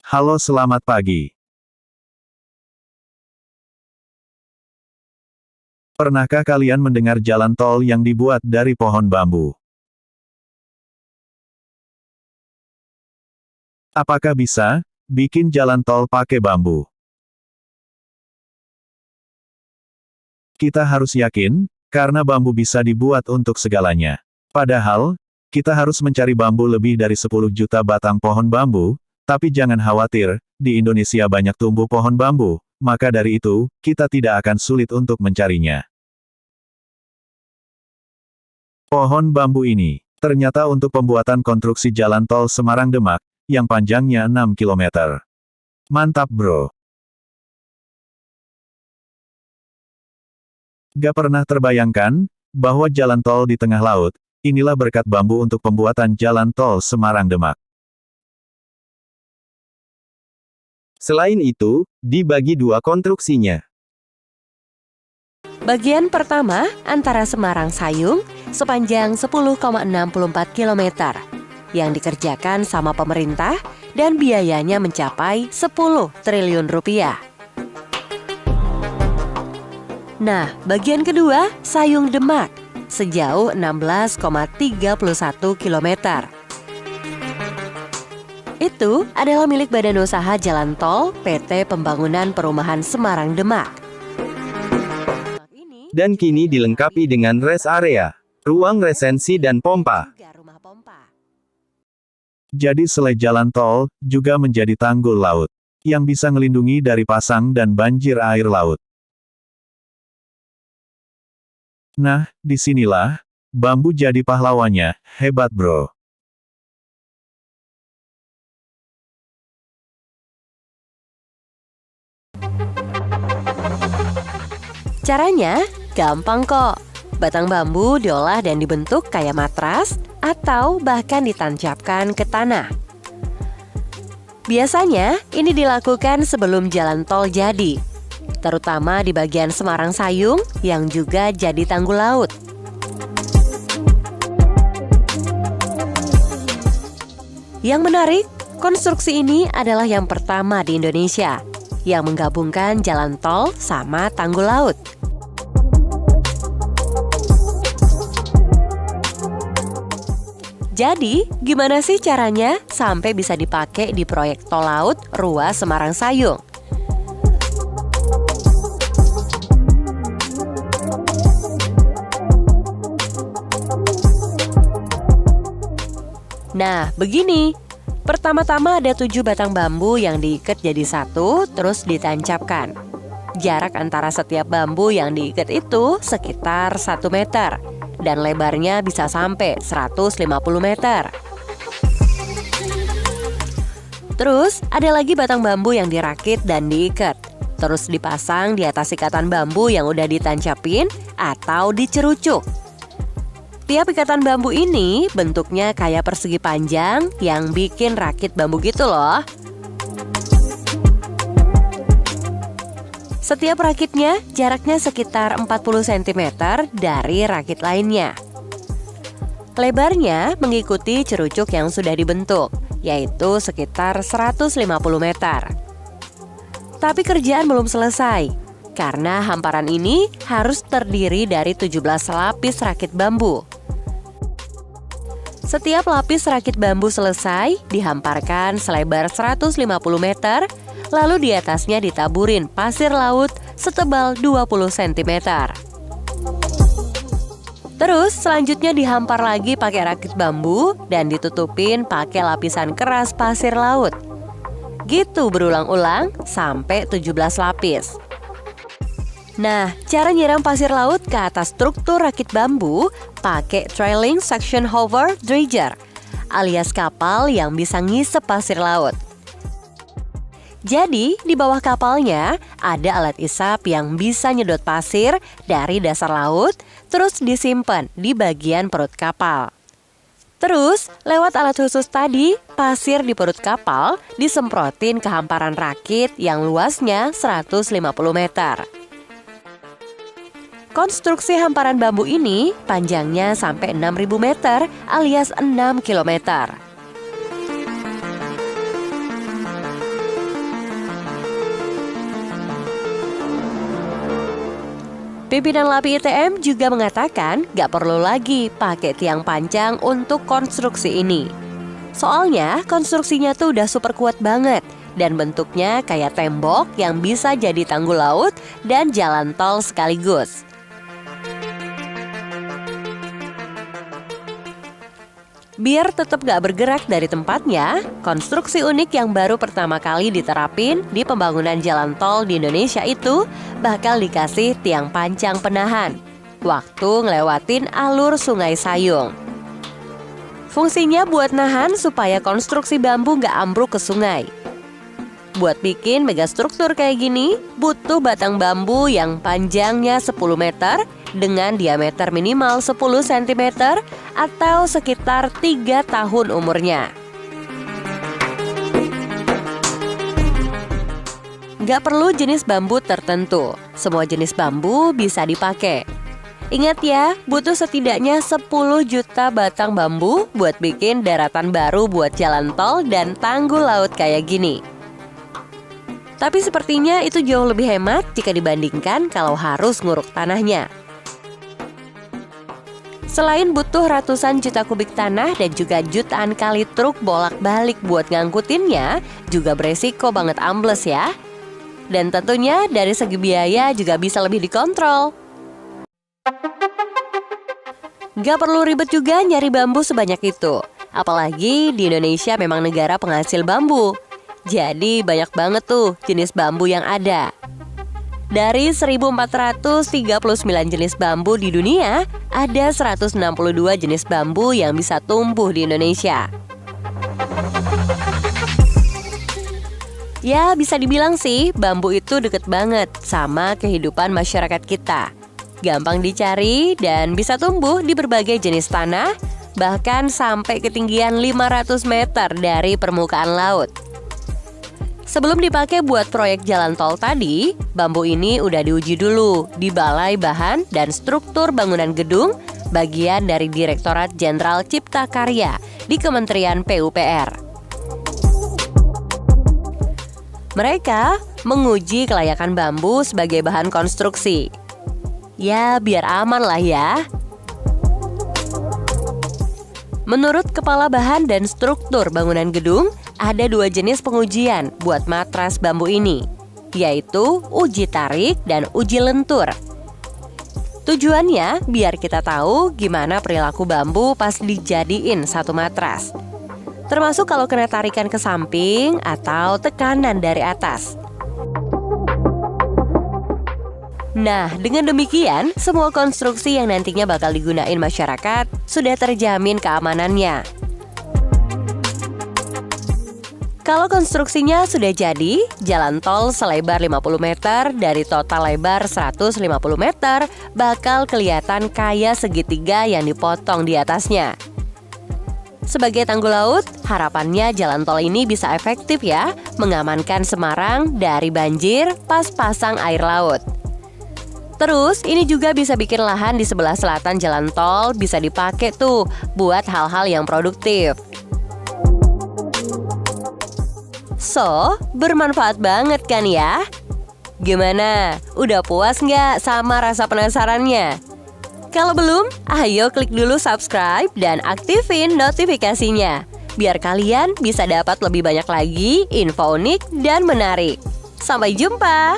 Halo, selamat pagi. Pernahkah kalian mendengar jalan tol yang dibuat dari pohon bambu? Apakah bisa bikin jalan tol pakai bambu? Kita harus yakin, karena bambu bisa dibuat untuk segalanya. Padahal, kita harus mencari bambu lebih dari 10 juta batang pohon bambu, tapi jangan khawatir, di Indonesia banyak tumbuh pohon bambu, maka dari itu, kita tidak akan sulit untuk mencarinya. Pohon bambu ini, ternyata untuk pembuatan konstruksi jalan tol Semarang-Demak, yang panjangnya 6 km. Mantap bro! Gak pernah terbayangkan, bahwa jalan tol di tengah laut, inilah berkat bambu untuk pembuatan jalan tol Semarang-Demak. Selain itu, dibagi dua konstruksinya. Bagian pertama antara Semarang-Sayung sepanjang 10,64 km yang dikerjakan sama pemerintah dan biayanya mencapai 10 triliun rupiah. Nah, bagian kedua Sayung-Demak sejauh 16,31 km. Itu adalah milik Badan Usaha Jalan Tol PT Pembangunan Perumahan Semarang-Demak. Dan kini dilengkapi dengan rest area, ruang resensi dan pompa. Jadi selai jalan tol, juga menjadi tanggul laut, yang bisa melindungi dari pasang dan banjir air laut. Nah, disinilah, bambu jadi pahlawannya, hebat bro. Caranya gampang kok. Batang bambu diolah dan dibentuk kayak matras atau bahkan ditancapkan ke tanah. Biasanya ini dilakukan sebelum jalan tol jadi, terutama di bagian Semarang-Sayung yang juga jadi tanggul laut. Yang menarik, konstruksi ini adalah yang pertama di Indonesia yang menggabungkan jalan tol sama tanggul laut. Jadi, gimana sih caranya sampai bisa dipakai di proyek tol laut Ruas Semarang-Sayung? Nah, begini. Pertama-tama ada 7 batang bambu yang diikat jadi satu, terus ditancapkan. Jarak antara setiap bambu yang diikat itu sekitar 1 meter. Dan lebarnya bisa sampai 150 meter. Terus, ada lagi batang bambu yang dirakit dan diikat. Terus dipasang di atas ikatan bambu yang udah ditancapin atau dicerucuk. Tiap ikatan bambu ini bentuknya kayak persegi panjang yang bikin rakit bambu gitu loh. Setiap rakitnya jaraknya sekitar 40 cm dari rakit lainnya. Lebarnya mengikuti cerucuk yang sudah dibentuk, yaitu sekitar 150 meter. Tapi kerjaan belum selesai, karena hamparan ini harus terdiri dari 17 lapis rakit bambu. Setiap lapis rakit bambu selesai, dihamparkan selebar 150 meter, lalu di atasnya ditaburin pasir laut setebal 20 cm. Terus selanjutnya dihampar lagi pakai rakit bambu dan ditutupin pakai lapisan keras pasir laut. Gitu berulang-ulang sampai 17 lapis. Nah, cara nyiram pasir laut ke atas struktur rakit bambu pakai trailing suction hover dredger, alias kapal yang bisa ngisep pasir laut. Jadi, di bawah kapalnya ada alat isap yang bisa nyedot pasir dari dasar laut, terus disimpan di bagian perut kapal. Terus, lewat alat khusus tadi, pasir di perut kapal disemprotin ke hamparan rakit yang luasnya 150 meter. Konstruksi hamparan bambu ini panjangnya sampai 6.000 meter alias 6 km. Pimpinan LAPI ITM juga mengatakan gak perlu lagi pakai tiang panjang untuk konstruksi ini. Soalnya konstruksinya tuh udah super kuat banget dan bentuknya kayak tembok yang bisa jadi tanggul laut dan jalan tol sekaligus. Biar tetap gak bergerak dari tempatnya, konstruksi unik yang baru pertama kali diterapin di pembangunan jalan tol di Indonesia itu bakal dikasih tiang panjang penahan waktu ngelewatin alur Sungai Sayung. Fungsinya buat nahan supaya konstruksi bambu gak ambruk ke sungai. Buat bikin megastruktur kayak gini, butuh batang bambu yang panjangnya 10 meter dengan diameter minimal 10 cm atau sekitar 3 tahun umurnya. Gak perlu jenis bambu tertentu, semua jenis bambu bisa dipakai. Ingat ya, butuh setidaknya 10 juta batang bambu buat bikin daratan baru buat jalan tol dan tanggul laut kayak gini. Tapi sepertinya itu jauh lebih hemat jika dibandingkan kalau harus nguruk tanahnya. Selain butuh ratusan juta kubik tanah dan juga jutaan kali truk bolak-balik buat ngangkutinnya, juga beresiko banget ambles ya. Dan tentunya dari segi biaya juga bisa lebih dikontrol. Gak perlu ribet juga nyari bambu sebanyak itu. Apalagi di Indonesia memang negara penghasil bambu. Jadi banyak banget tuh jenis bambu yang ada. Dari 1439 jenis bambu di dunia, ada 162 jenis bambu yang bisa tumbuh di Indonesia. Ya, bisa dibilang sih bambu itu deket banget sama kehidupan masyarakat kita. Gampang dicari dan bisa tumbuh di berbagai jenis tanah, bahkan sampai ketinggian 500 meter dari permukaan laut. Sebelum dipakai buat proyek jalan tol tadi, bambu ini udah diuji dulu di Balai Bahan dan Struktur Bangunan Gedung, bagian dari Direktorat Jenderal Cipta Karya di Kementerian PUPR. Mereka menguji kelayakan bambu sebagai bahan konstruksi. Ya, biar aman lah ya. Menurut Kepala Bahan dan Struktur Bangunan Gedung, ada 2 jenis pengujian buat matras bambu ini, yaitu uji tarik dan uji lentur. Tujuannya biar kita tahu gimana perilaku bambu pas dijadiin satu matras, termasuk kalau kena tarikan ke samping atau tekanan dari atas. Nah, dengan demikian, semua konstruksi yang nantinya bakal digunain masyarakat sudah terjamin keamanannya. Kalau konstruksinya sudah jadi, jalan tol selebar 50 meter dari total lebar 150 meter bakal kelihatan kayak segitiga yang dipotong di atasnya. Sebagai tanggul laut, harapannya jalan tol ini bisa efektif ya, mengamankan Semarang dari banjir pas pasang air laut. Terus, ini juga bisa bikin lahan di sebelah selatan jalan tol bisa dipakai tuh buat hal-hal yang produktif. So, bermanfaat banget kan ya? Gimana? Udah puas nggak sama rasa penasarannya? Kalau belum, ayo klik dulu subscribe dan aktifin notifikasinya, biar kalian bisa dapat lebih banyak lagi info unik dan menarik. Sampai jumpa!